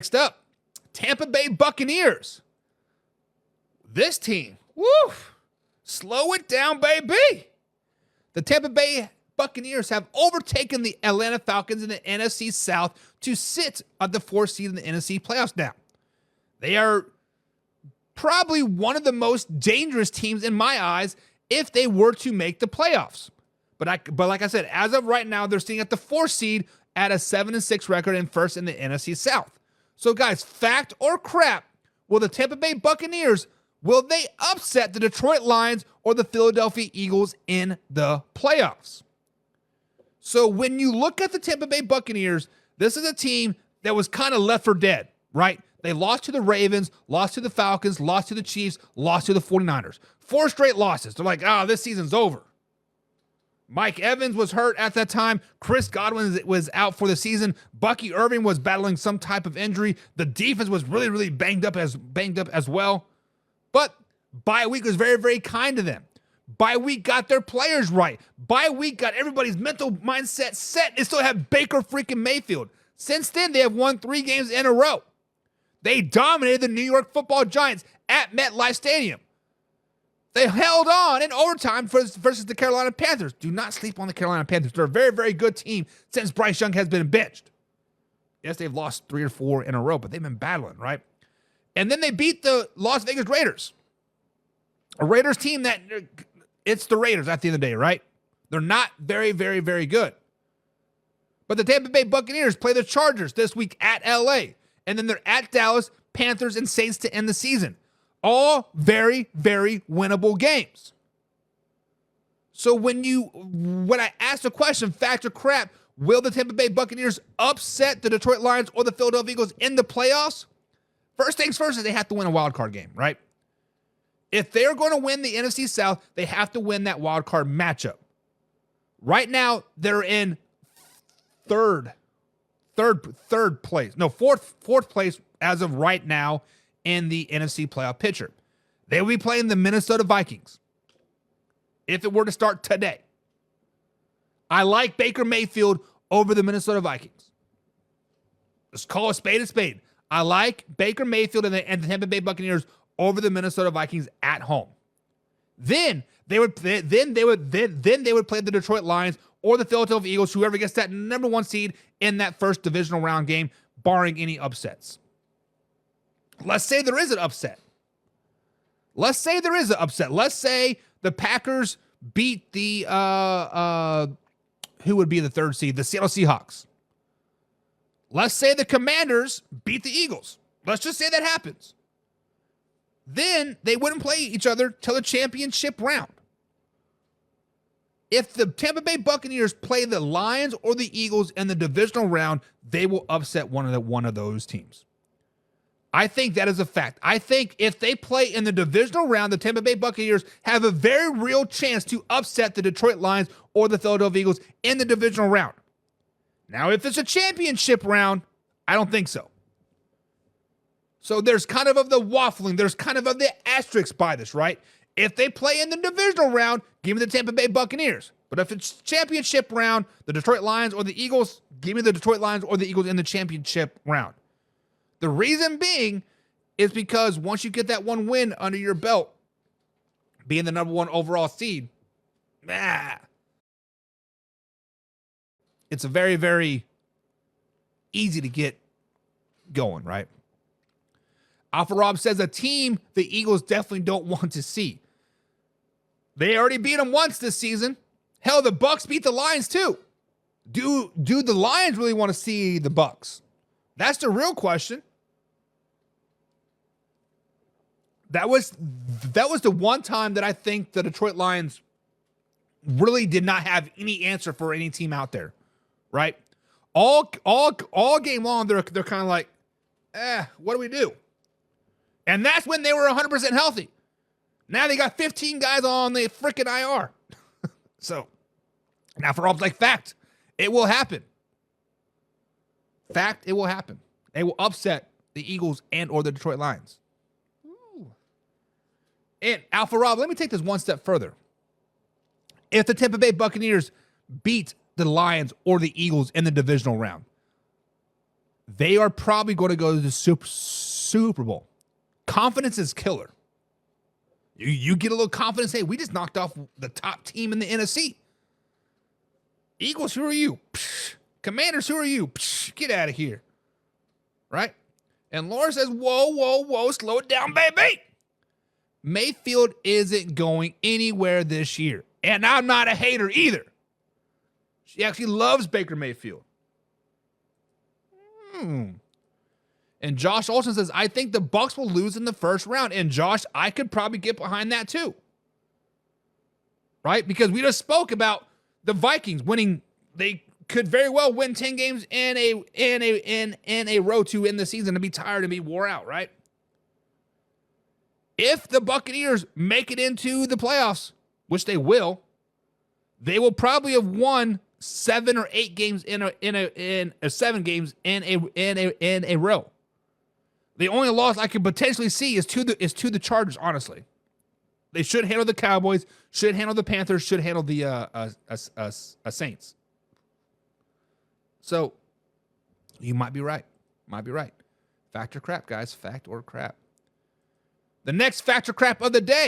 Next up, Tampa Bay Buccaneers. This team, woo, slow it down, baby. The Tampa Bay Buccaneers have overtaken the Atlanta Falcons in the NFC South to sit at the 4th seed in the NFC playoffs now. They are probably one of the most dangerous teams in my eyes if they were to make the playoffs. But like I said, as of right now, they're sitting at the 4th seed at a 7-6 record and first in the NFC South. So guys, fact or crap, will the Tampa Bay Buccaneers, will they upset the Detroit Lions or the Philadelphia Eagles in the playoffs? So when you look at the Tampa Bay Buccaneers, this is a team that was kind of left for dead, right? They lost to the Ravens, lost to the Falcons, lost to the Chiefs, lost to the 49ers. 4 straight losses. They're like, this season's over. Mike Evans was hurt at that time. Chris Godwin was out for the season. Bucky Irving was battling some type of injury. The defense was really, really banged up as well. But bye week was very, very kind to them. Bye week got their players right. Bye week got everybody's mental mindset set. They still have Baker freaking Mayfield. Since then, they have won 3 games in a row. They dominated the New York Football Giants at MetLife Stadium. They held on in overtime versus the Carolina Panthers. Do not sleep on the Carolina Panthers. They're a very, very good team since Bryce Young has been benched. Yes, they've lost 3 or 4 in a row, but they've been battling, right? And then they beat the Las Vegas Raiders. A Raiders team that, it's the Raiders at the end of the day, right? They're not very, very, very good. But the Tampa Bay Buccaneers play the Chargers this week at LA. And then they're at Dallas, Panthers, and Saints to end the season. All very, very winnable games. So when I ask the question, fact or crap, will the Tampa Bay Buccaneers upset the Detroit Lions or the Philadelphia Eagles in the playoffs? First things first is they have to win a wild card game, right? If they're going to win the NFC South, they have to win that wild card matchup. Right now, they're in fourth place as of right now in the NFC playoff picture. They will be playing the Minnesota Vikings if it were to start today. I like Baker Mayfield over the Minnesota Vikings. Let's call a spade a spade. I like Baker Mayfield and the Tampa Bay Buccaneers over the Minnesota Vikings at home. Then they would play the Detroit Lions or the Philadelphia Eagles, whoever gets that number 1 seed in that first divisional round game, barring any upsets. Let's say there is an upset. Let's say the Packers beat the who would be the 3rd seed? The Seattle Seahawks. Let's say the Commanders beat the Eagles. Let's just say that happens. Then they wouldn't play each other till the championship round. If the Tampa Bay Buccaneers play the Lions or the Eagles in the divisional round, they will upset one of those teams. I think that is a fact. I think if they play in the divisional round, the Tampa Bay Buccaneers have a very real chance to upset the Detroit Lions or the Philadelphia Eagles in the divisional round. Now, if it's a championship round, I don't think so. So there's kind of the waffling. There's kind of the asterisk by this, right? If they play in the divisional round, give me the Tampa Bay Buccaneers. But if it's championship round, the Detroit Lions or the Eagles, give me the Detroit Lions or the Eagles in the championship round. The reason being is because once you get that 1 win under your belt, being the number 1 overall seed, it's a very, very easy to get going, right? Alpha Rob says a team the Eagles definitely don't want to see. They already beat them once this season. Hell, the Bucs beat the Lions too. Do the Lions really want to see the Bucs? That's the real question. That was the one time that I think the Detroit Lions really did not have any answer for any team out there, right? All game long, they're kind of like, what do we do? And that's when they were 100% healthy. Now they got 15 guys on the freaking IR. So, now for Rob's like, fact, it will happen. Fact, it will happen. They will upset the Eagles and or the Detroit Lions. Ooh. And Alpha Rob, let me take this one step further. If the Tampa Bay Buccaneers beat the Lions or the Eagles in the divisional round, they are probably going to go to the Super Bowl. Confidence is killer. You get a little confidence. Hey, we just knocked off the top team in the NFC. Eagles, who are you? Psh. Commanders, who are you? Psh. Get out of here. Right? And Laura says, whoa, slow it down, baby. Mayfield isn't going anywhere this year. And I'm not a hater either. She actually loves Baker Mayfield. And Josh Olsen says, I think the Bucs will lose in the first round. And Josh, I could probably get behind that too. Right? Because we just spoke about the Vikings winning. They could very well win 10 games in a row to end the season and be tired and be wore out, right? If the Buccaneers make it into the playoffs, which they will probably have won 7 or 8 games in a row. The only loss I could potentially see is to the Chargers, honestly. They should handle the Cowboys, should handle the Panthers, should handle the Saints. So, you might be right. Fact or crap, guys. Fact or crap. The next fact or crap of the day.